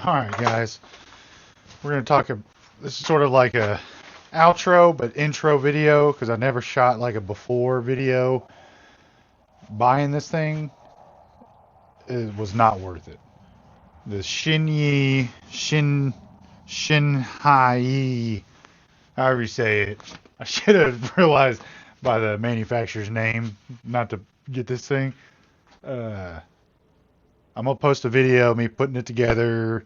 Alright guys, we're going to talk, this is sort of like a outro but intro video because I never shot like a before video. Buying this thing, it was not worth it. The Shinhye, however you say it. I should have realized by the manufacturer's name not to get this thing. I'm going to post a video of me putting it together,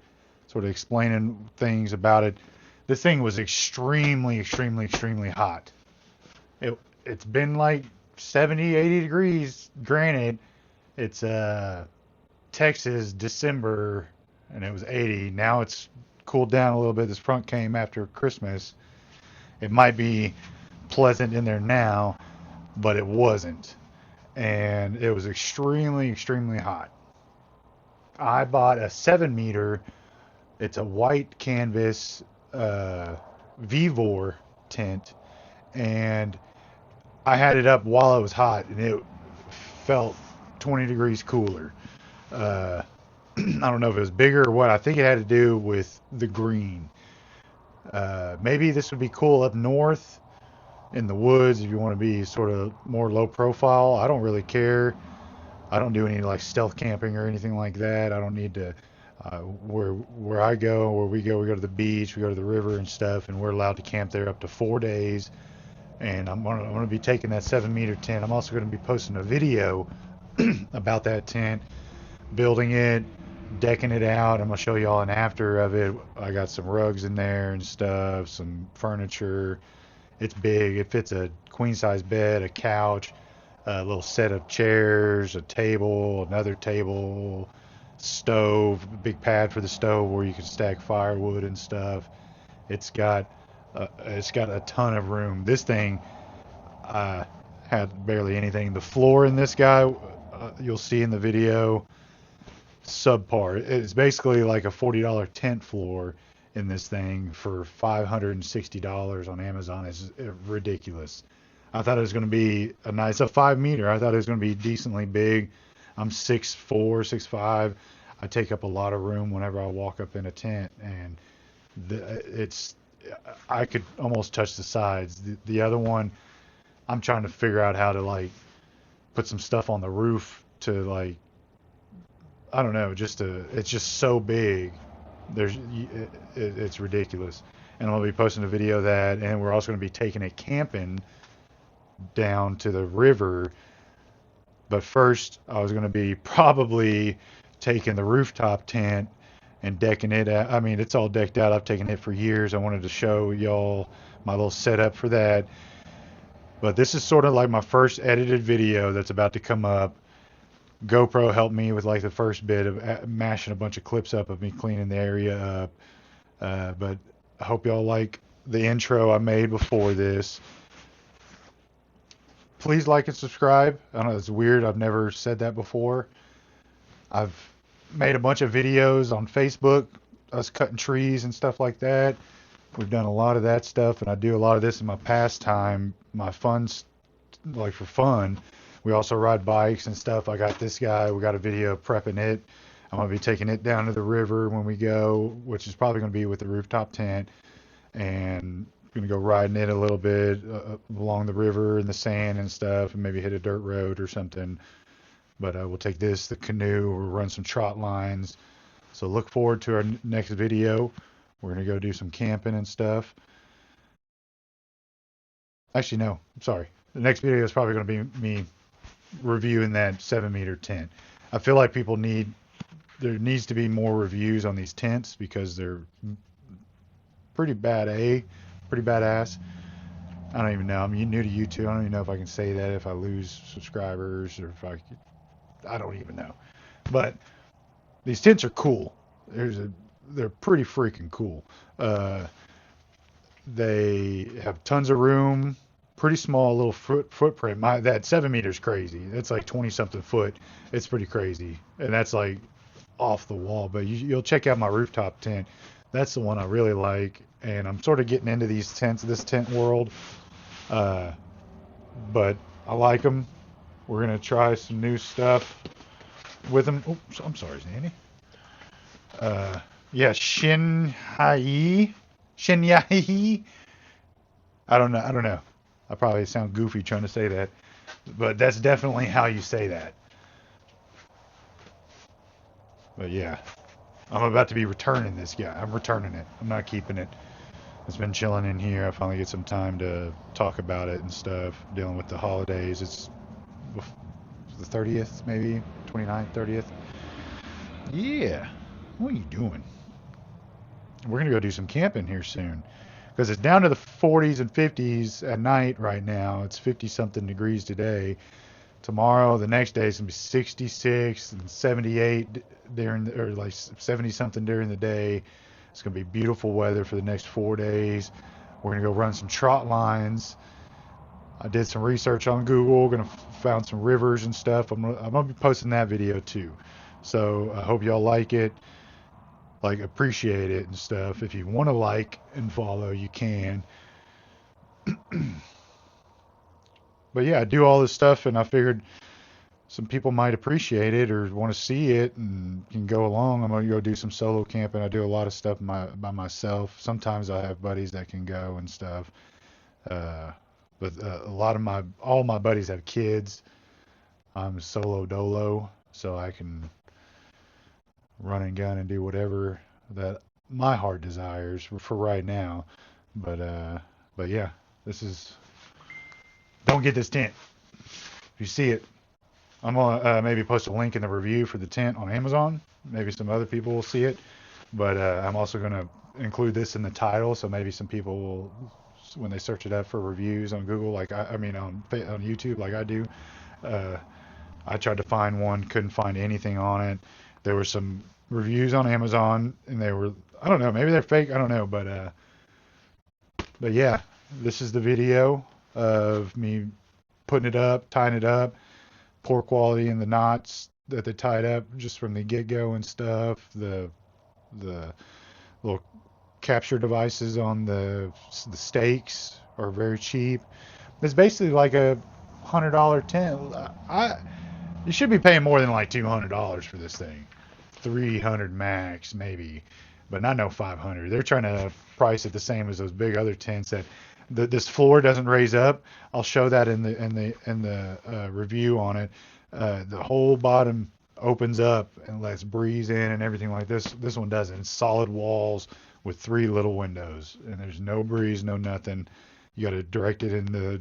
sort of explaining things about it. This thing was extremely hot. It's been like 70, 80 degrees. Granted, it's Texas, December, and it was 80. Now it's cooled down a little bit. This front came after Christmas. It might be pleasant in there now, but it wasn't. And it was extremely hot. I bought a 7 meter. It's a white canvas Vivor tent, and I had it up while it was hot, and it felt 20 degrees cooler. I don't know if it was bigger or what. I think it had to do with the green. Maybe this would be cool up north in the woods if you want to be sort of more low profile. I don't really care. I don't do any like stealth camping or anything like that. I don't need to. Where we go to the beach, we go to the river and stuff, and we're allowed to camp there up to 4 days. And I'm gonna be taking that 7 meter tent. I'm also gonna be posting a video about that tent, building it, decking it out. I'm gonna show y'all an after of it. I got some rugs in there and stuff, some furniture. It's big. It fits a queen size bed, a couch, a little set of chairs, a table, another table, stove, a big pad for the stove where you can stack firewood and stuff. It's got a ton of room. This thing had barely anything. The floor in this guy, you'll see in the video, subpar. It's basically like a $40 tent floor in this thing for $560 on Amazon. It's ridiculous. I thought it was going to be it's a 5 meter. I thought it was going to be decently big. I'm 6'4", 6'5". I take up a lot of room whenever I walk up in a tent, and I could almost touch the sides. The other one, I'm trying to figure out how to like put some stuff on the roof to like, I don't know, it's just so big. It's ridiculous. And I'll be posting a video of that, and we're also going to be taking it camping down to the river. But first, I was going to be probably taking the rooftop tent and decking it out. I mean, it's all decked out. I've taken it for years. I wanted to show y'all my little setup for that. But this is sort of like my first edited video that's about to come up. GoPro helped me with like the first bit of mashing a bunch of clips up of me cleaning the area up. But I hope y'all like the intro I made before this. Please like and subscribe. I know it's weird. I've never said that before. I've made a bunch of videos on Facebook, us cutting trees and stuff like that. We've done a lot of that stuff, and I do a lot of this in my pastime, my like for fun. We also ride bikes and stuff. I got this guy. We got a video of prepping it. I'm going to be taking it down to the river when we go, which is probably going to be with the rooftop tent, and going to go riding it a little bit along the river in the sand and stuff, and maybe hit a dirt road or something. But we'll take the canoe, we'll run some trot lines. So look forward to our next video. We're going to go do some camping and stuff. Actually, no, I'm sorry. The next video is probably going to be me reviewing that 7-meter tent. I feel like there needs to be more reviews on these tents because they're pretty badass. I don't even know. I'm new to YouTube. I don't even know if I can say that if I lose subscribers or if I don't even know. But these tents are cool. They're pretty freaking cool. They have tons of room. Pretty small little footprint. That 7 meters crazy. It's like 20 something foot. It's pretty crazy, and that's like off the wall. But you'll check out my rooftop tent. That's the one I really like, and I'm sort of getting into this tent world. But I like them. We're gonna try some new stuff with them. Oops, I'm sorry, Zandy. Yeah, Shinhye. Shinhye. I don't know. I don't know. I probably sound goofy trying to say that, but that's definitely how you say that. But yeah, I'm about to be returning this guy. I'm returning it. I'm not keeping it. It's been chilling in here. I finally get some time to talk about it and stuff. Dealing with the holidays. It's the 30th, maybe 29th, 30th. Yeah. What are you doing? We're gonna go do some camping here soon because it's down to the 40s and 50s at night right now. It's 50 something degrees today. Tomorrow, the next day, is gonna be 66 and 78 during, or like 70 something during the day. It's gonna be beautiful weather for the next 4 days. We're gonna go run some trot lines. I did some research on Google. Gonna found some rivers and stuff. I'm gonna be posting that video too. So I hope y'all like it, like appreciate it and stuff. If you want to like and follow, you can. But yeah, I do all this stuff, and I figured some people might appreciate it or want to see it and can go along. I'm gonna go do some solo camping. I do a lot of stuff by myself. Sometimes I have buddies that can go and stuff. Uh, but a lot of all my buddies have kids. I'm solo dolo, so I can run and gun and do whatever that my heart desires for right now. But but yeah, this is don't get this tent. If you see it, I'm gonna maybe post a link in the review for the tent on Amazon. Maybe some other people will see it, but I'm also gonna include this in the title, so maybe some people will, when they search it up for reviews on Google, like I mean on YouTube, like I do. Uh, I tried to find one, couldn't find anything on it. There were some reviews on Amazon, and they were, I don't know, maybe they're fake, I don't know, but yeah, this is the video of me putting it up, tying it up, poor quality in the knots that they tied up just from the get-go and stuff. The little capture devices on the stakes are very cheap. It's basically like a $100 tent. I You should be paying more than like $200 for this thing. 300 max maybe, but not no 500. They're trying to price it the same as those big other tents that this floor doesn't raise up. I'll show that in the review on it. The whole bottom opens up and lets breeze in and everything like this. This one doesn't. It's solid walls with three little windows, and there's no breeze, no nothing. You got to direct it in the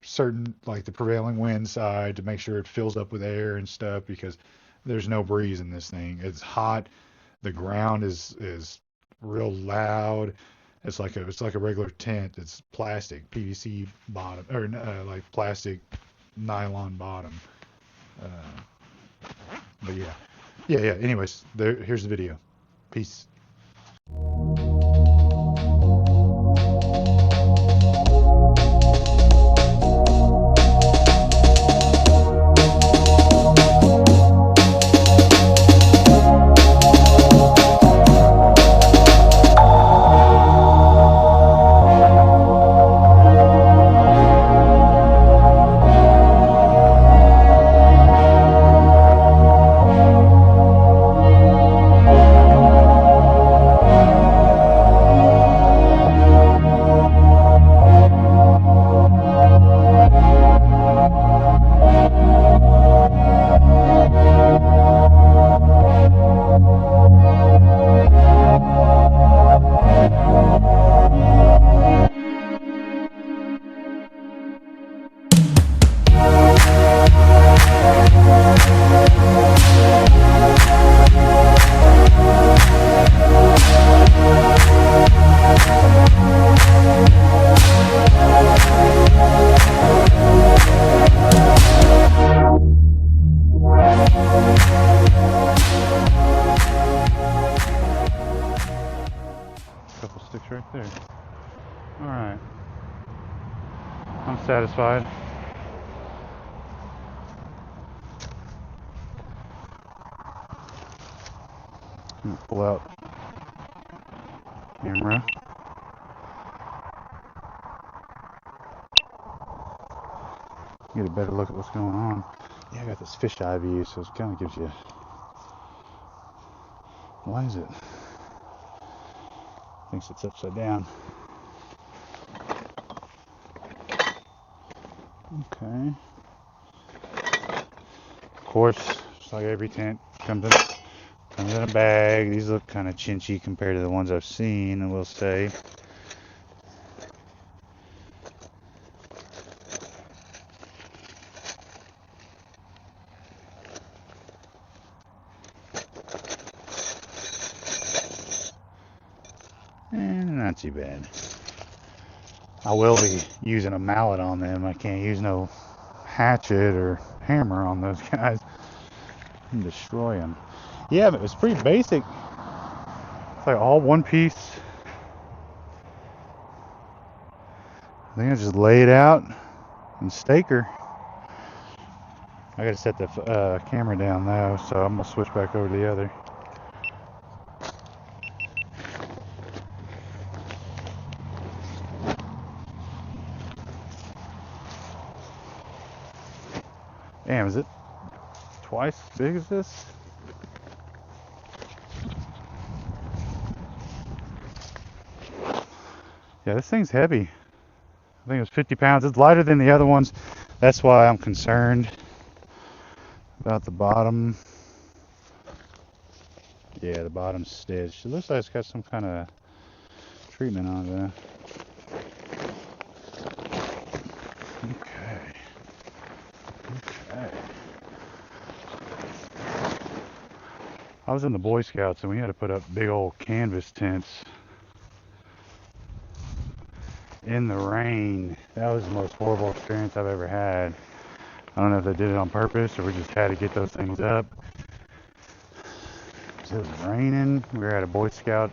certain, like the prevailing wind side, to make sure it fills up with air and stuff, because there's no breeze in this thing. It's hot. The ground is real loud. It's like a regular tent. It's plastic, PVC bottom, or like plastic nylon bottom. Uh, but yeah, yeah. Anyways, here's the video. Peace. Couple sticks right there. All right, I'm satisfied. I'm gonna pull out camera. Get a better look at what's going on. Yeah, I got this fisheye view, so it kind of gives you. Why is it? Thinks it's upside down. Okay. Of course, just like every tent, comes in a bag. These look kind of chinchy compared to the ones I've seen, I will say. And not too bad. I will be using a mallet on them. I can't use no hatchet or hammer on those guys and destroy them. Yeah, but it's pretty basic. It's like all one piece. I think I just lay it out and stake her. I gotta set the camera down though, so I'm gonna switch back over to the other. Damn, is it twice as big as this? Yeah, this thing's heavy. I think it was 50 pounds. It's lighter than the other ones. That's why I'm concerned about the bottom. Yeah, the bottom's stitched. It looks like it's got some kind of treatment on it. Okay. I was in the Boy Scouts and we had to put up big old canvas tents in the rain. That was the most horrible experience I've ever had. I don't know if they did it on purpose or we just had to get those things up. It was raining. We were at a Boy Scout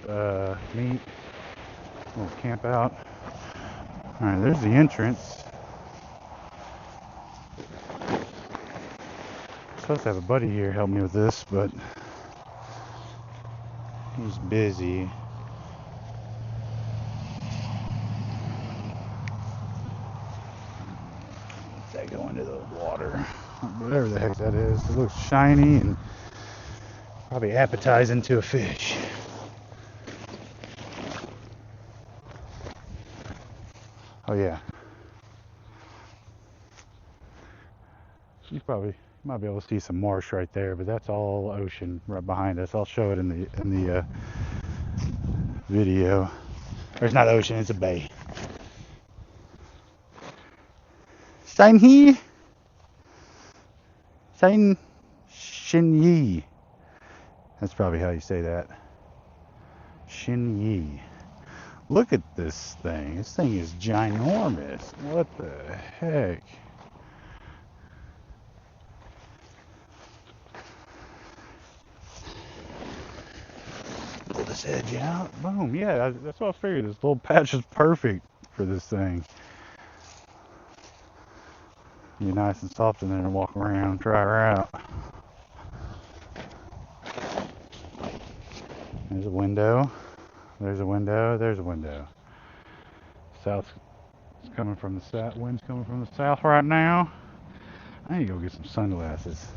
meet, little camp out. All right, there's the entrance. I'm supposed to have a buddy here help me with this, but he's busy. Let that go into the water, whatever the heck that is. It looks shiny and probably appetizing to a fish. Oh yeah. You might be able to see some marsh right there, but that's all ocean right behind us. I'll show it in the video. Or it's not ocean, it's a bay. Shinhye. Shinhye. That's probably how you say that. Shinhye. Look at this thing. This thing is ginormous. What the heck? Pull this edge out. Boom. Yeah, that's what I figured. This little patch is perfect for this thing. Be nice and soft in there and walk around and try her out. There's a window. There's a window. There's a window. South is coming from the south. Wind's coming from the south right now. I need to go get some sunglasses.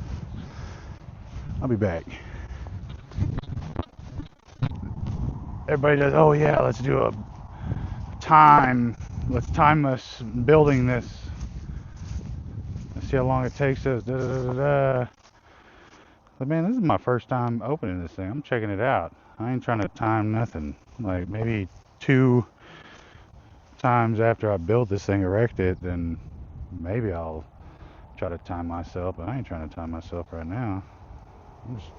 I'll be back. Everybody does. Oh yeah, let's do a time. Let's time us building this. Let's see how long it takes us. Da, da, da, da. But man, this is my first time opening this thing. I'm checking it out. I ain't trying to time nothing. Like maybe 2 times after I build this thing, erect it, then maybe I'll try to time myself. But I ain't trying to time myself right now. I'm just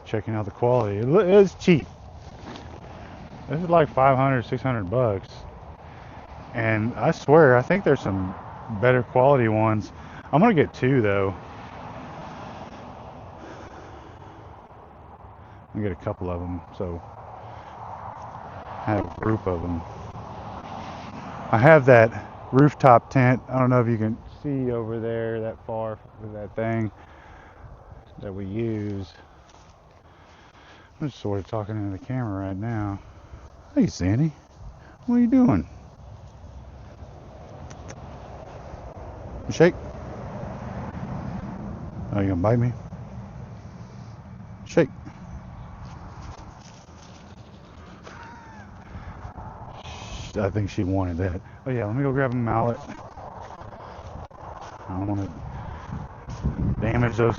checking out the quality. It's cheap. This is like 500, 600 bucks. And I swear, I think there's some better quality ones. I'm gonna get 2 though. I get a couple of them, so I have a group of them. I have that rooftop tent. I don't know if you can see over there that far with that thing that we use. I'm just sort of talking into the camera right now. Hey Sandy, what are you doing? You shake? Oh, you gonna bite me? Shake. I think she wanted that. Oh yeah, let me go grab a mallet. I don't want to damage those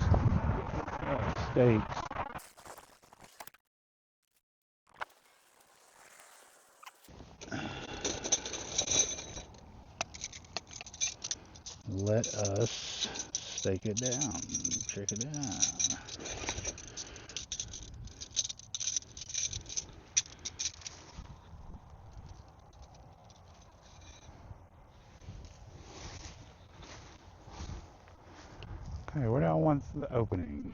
steaks. Let us stake it down. Check it out. Okay, where do I want the opening?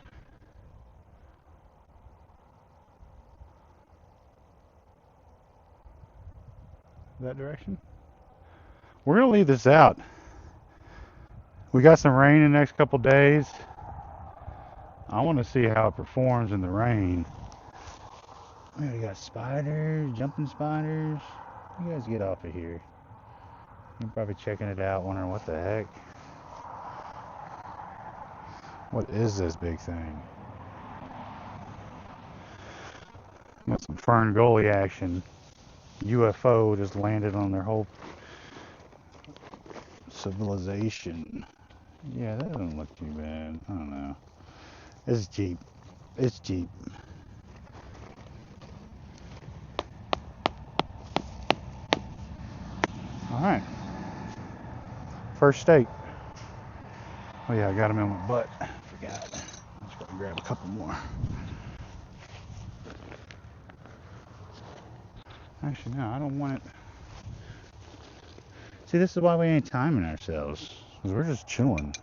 That direction? We're gonna leave this out. We got some rain in the next couple days. I want to see how it performs in the rain. We got spiders, jumping spiders. You guys get off of here. You're probably checking it out, wondering what the heck. What is this big thing? Got some Fern Gully action. UFO just landed on their whole civilization. Yeah, that doesn't look too bad. I don't know. It's cheap. It's cheap. Alright. First steak. Oh yeah, I got them in my butt. Forgot. Let's go grab a couple more. Actually, no, I don't want it. See, this is why we ain't timing ourselves. We're just chilling.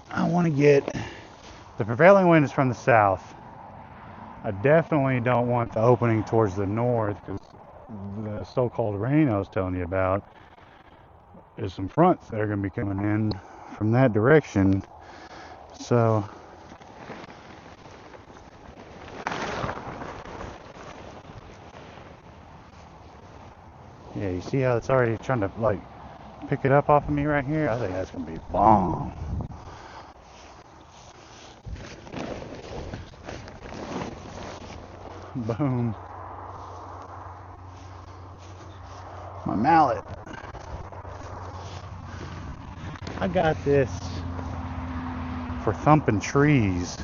I want to get... The prevailing wind is from the south. I definitely don't want the opening towards the north, because the so-called rain I was telling you about is some fronts that are going to be coming in from that direction. So yeah, you see how it's already trying to like pick it up off of me right here? I think that's going to be bomb. Boom. My mallet. I got this for thumping trees.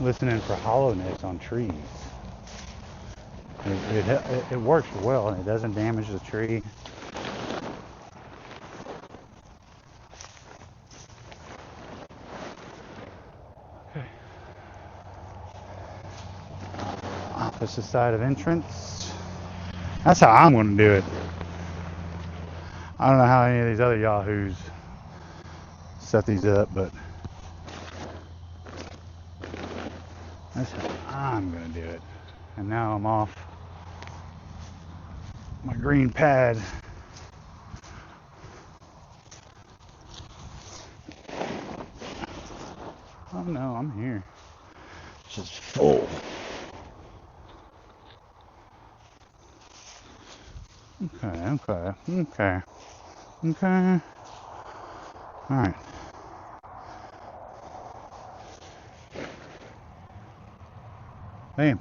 Listening for hollowness on trees. It works well and it doesn't damage the tree. Okay. Opposite side of entrance. That's how I'm going to do it. I don't know how any of these other yahoos set these up, but that's how I'm going to do it. And now I'm off my green pad. Oh no, I'm here. It's just full. Okay. Alright. Bam.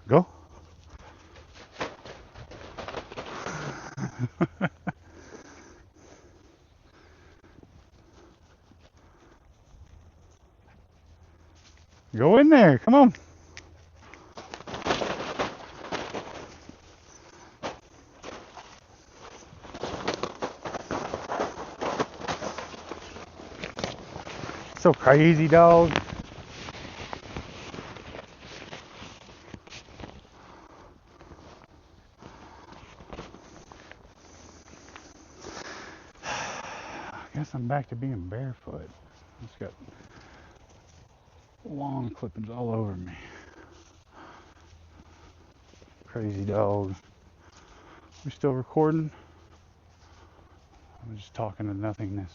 Go. Go in there. Come on. so crazy, dog. I guess I'm back to being barefoot. It's got lawn clippings all over me. Crazy dog. We still recording? I'm just talking to nothingness.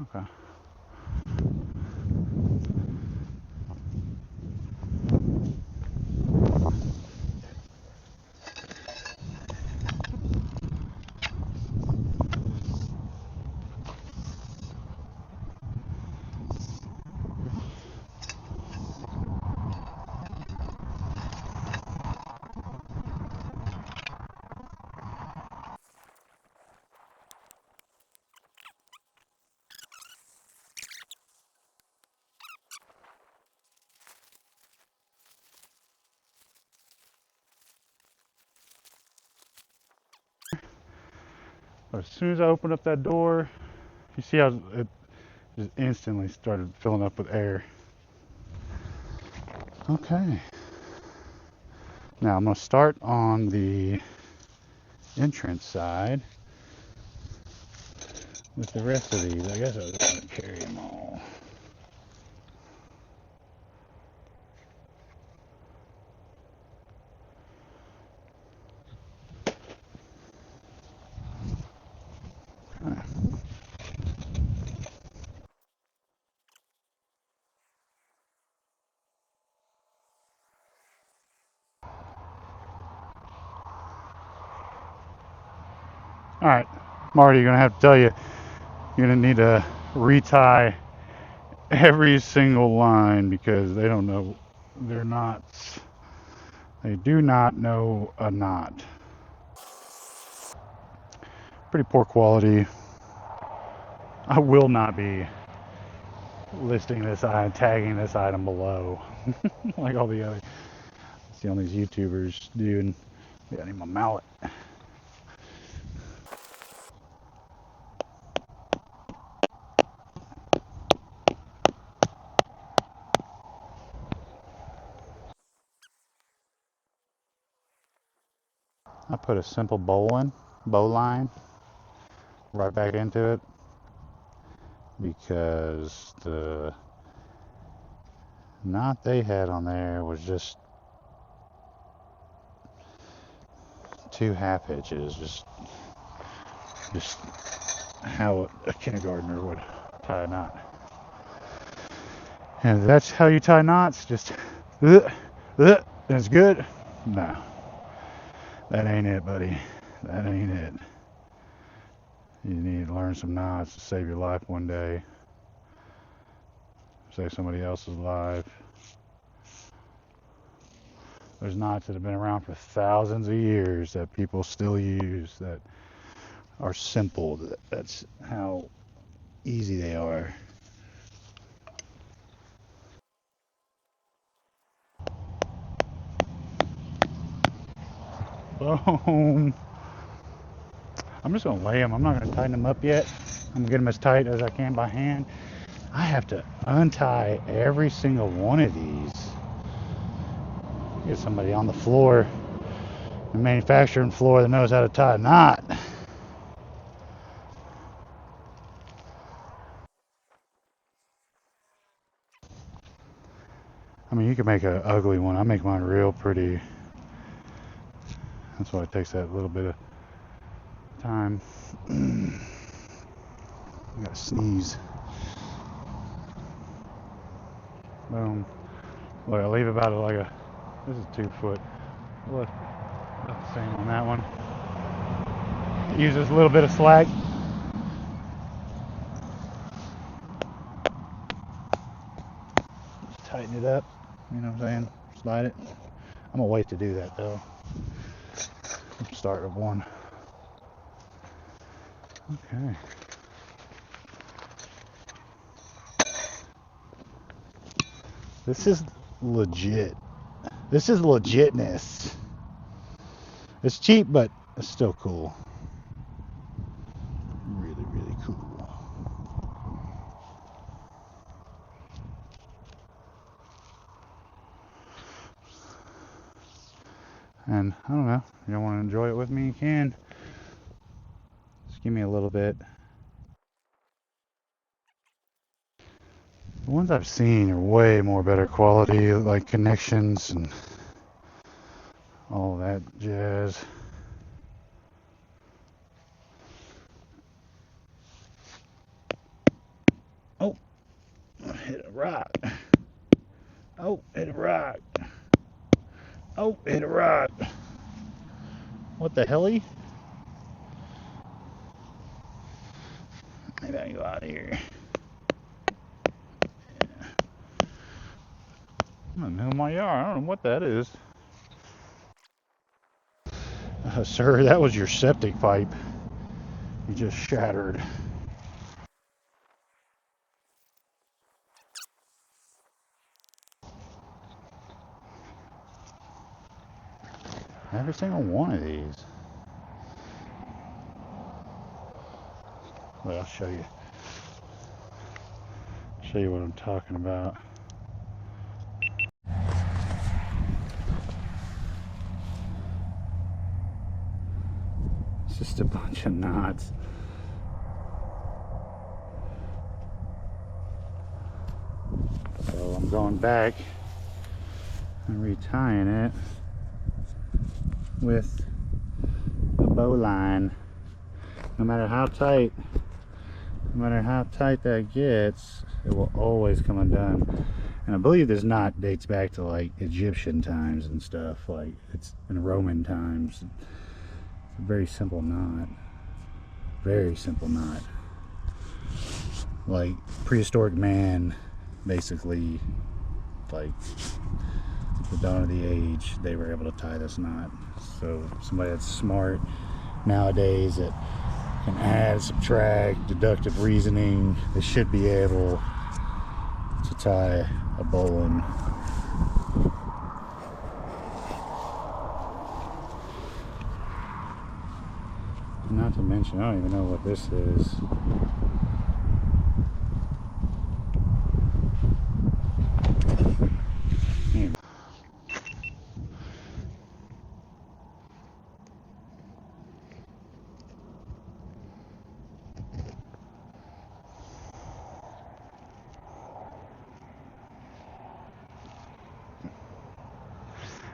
Okay. As soon as I opened up that door, you see how it just instantly started filling up with air. Okay. Now I'm going to start on the entrance side with the rest of these. I guess I was going to carry them all. Okay. All right, Marty, you're going to have to tell you, you're going to need to retie every single line because they don't know their knots. They do not know a knot. Pretty poor quality. I will not be listing this item, tagging this item below like all the other. See all these YouTubers doing. Yeah, I need my mallet. I put a simple bow line right back into it because the knot they had on there was just 2 half hitches, just how a kindergartner would tie a knot. And if that's how you tie knots, just it's good. No, that ain't it, buddy. That ain't it. You need to learn some knots to save your life one day. Save somebody else's life. There's knots that have been around for thousands of years that people still use that are simple. That's how easy they are. Boom. I'm just going to lay them. I'm not going to tighten them up yet. I'm going to get them as tight as I can by hand. I have to untie every single one of these. Get somebody on the floor, the manufacturing floor, that knows how to tie a knot. I mean, you can make an ugly one. I make mine real pretty. That's why it takes that little bit of time. I gotta sneeze. Boom. Look, I leave about like a. This is 2 foot. Look, about the same on that one. Use this little bit of slack. Just tighten it up. You know what I'm saying? Slide it. I'm gonna wait to do that though. Start with one. Okay. This is legit. This is legitness. It's cheap, but it's still cool. Really, really cool. I don't know. You don't want to enjoy it with me? You can. Just give me a little bit. The ones I've seen are way more better quality, like connections and all that jazz. Oh, hit a rock. Oh, hit a rock. Oh, hit a rock. What the helly? Maybe I can go out of here. I'm in the middle of my yard. I don't know what that is. Sir, that was your septic pipe. You just shattered. Every single one of these. Well, I'll show you. Show you what I'm talking about. It's just a bunch of knots. So I'm going back and retying it with a bow line. No matter how tight that gets, it will always come undone. And I believe this knot dates back to like Egyptian times and stuff, like it's in Roman times. It's a very simple knot. Very simple knot. Like prehistoric man, basically, like the dawn of the age, they were able to tie this knot. So somebody that's smart nowadays that can add, subtract, deductive reasoning, they should be able to tie a bowline. Not to mention, I don't even know what this is.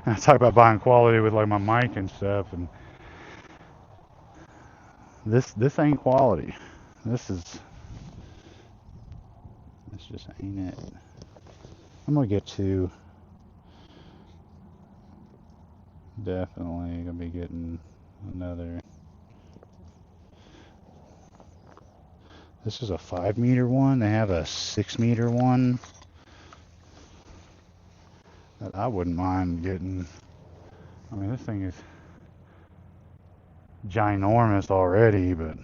I talk about buying quality with like my mic and stuff, and this ain't quality. This just ain't it. I'm gonna get two. Definitely gonna be getting another. This is a 5-meter one. They have a 6-meter one that I wouldn't mind getting. I mean, this thing is ginormous already, but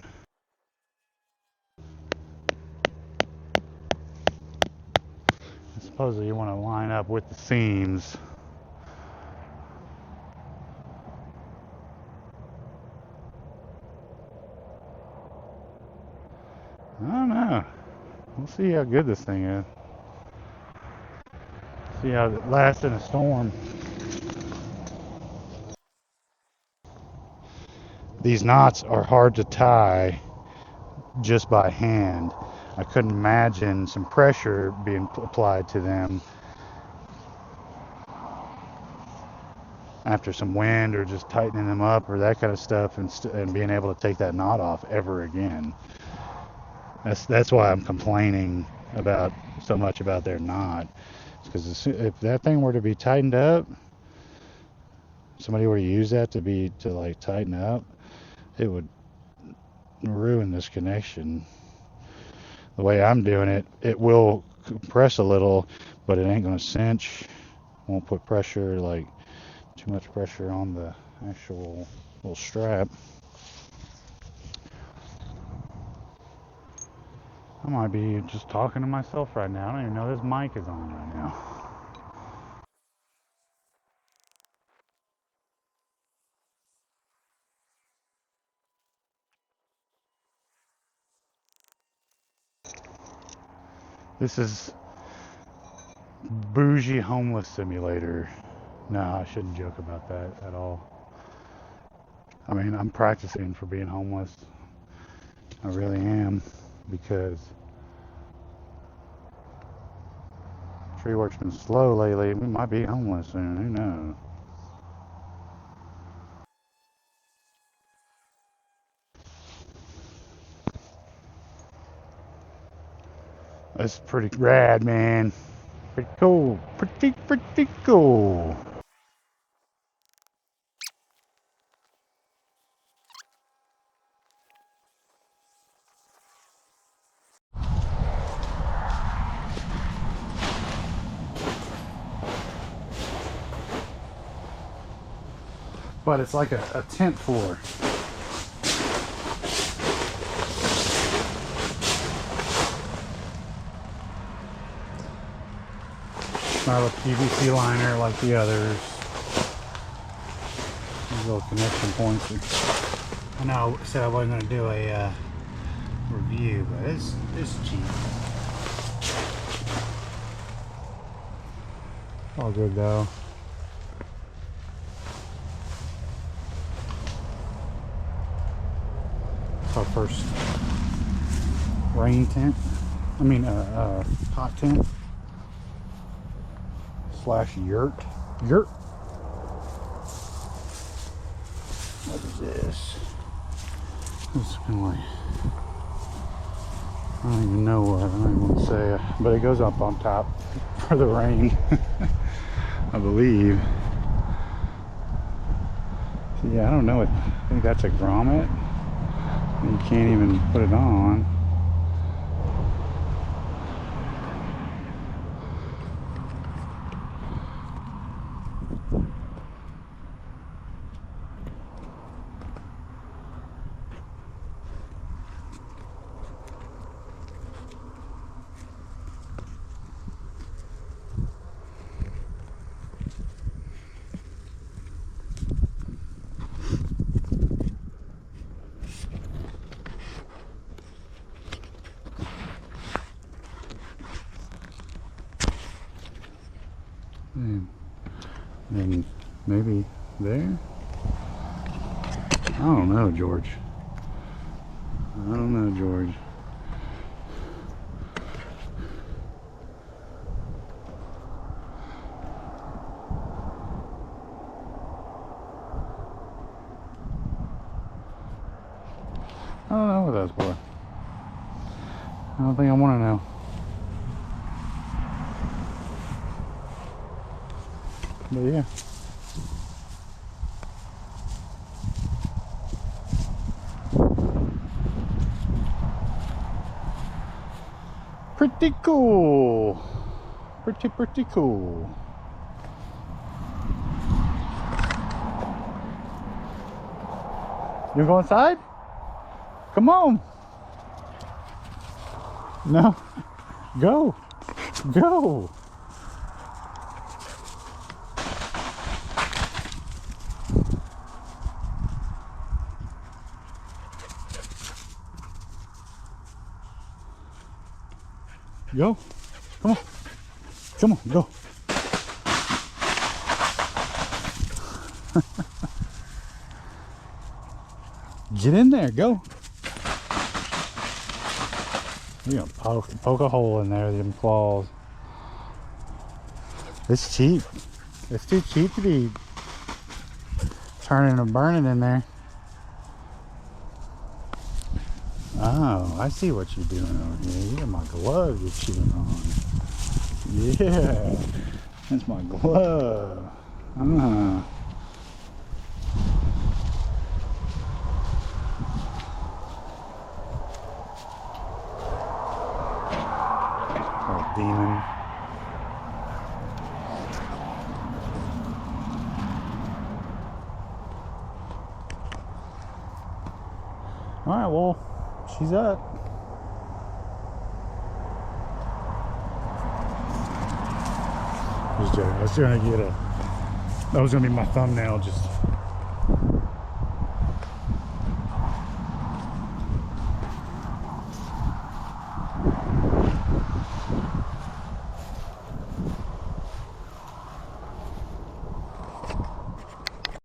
supposedly you want to line up with the seams. I don't know. We'll see how good this thing is. See how it lasts in a storm. These knots are hard to tie just by hand. I couldn't imagine some pressure being applied to them after some wind or just tightening them up or that kind of stuff, and being able to take that knot off ever again. That's why I'm complaining about so much about their knot. Because if that thing were to be tightened up, somebody were to use that to like tighten up, it would ruin this connection. The way I'm doing it, it will compress a little, but it ain't gonna cinch. Won't put pressure, like too much pressure on the actual little strap. I might be just talking to myself right now. I don't even know this mic is on right now. This is bougie homeless simulator. No, I shouldn't joke about that at all. mean, I'm practicing for being homeless. I really am, because tree work's been slow lately. We might be homeless soon. Who knows? That's pretty rad, man. Pretty cool. Pretty cool. But it's like a tent floor. Not a PVC liner like the others. These little connection points. I know I said I wasn't going to do a review, but it's cheap. All good though. It's our first rain tent. I mean, hot tent. Slash yurt. Yurt. What is this? This is kind of like, I don't even know what, I don't even want to say, but it goes up on top for the rain, I believe. So yeah, I don't know. I think that's a grommet. You can't even put it on. And maybe there? I don't know, George. I don't know, George. I don't know what that's for. I don't think I want to know. But yeah. Pretty cool. Pretty cool. You go inside? Come on. No. Go. Go. Go. Come on. Come on, go. Get in there, go. You're gonna poke a hole in there with them claws. It's cheap. It's too cheap to be turning and burning in there. Oh, I see what you're doing over here. You got my glove you're chewing on. Yeah, that's my glove. Oh, demon. All right, well, she's up. Just joking. I was gonna get that was gonna be my thumbnail, just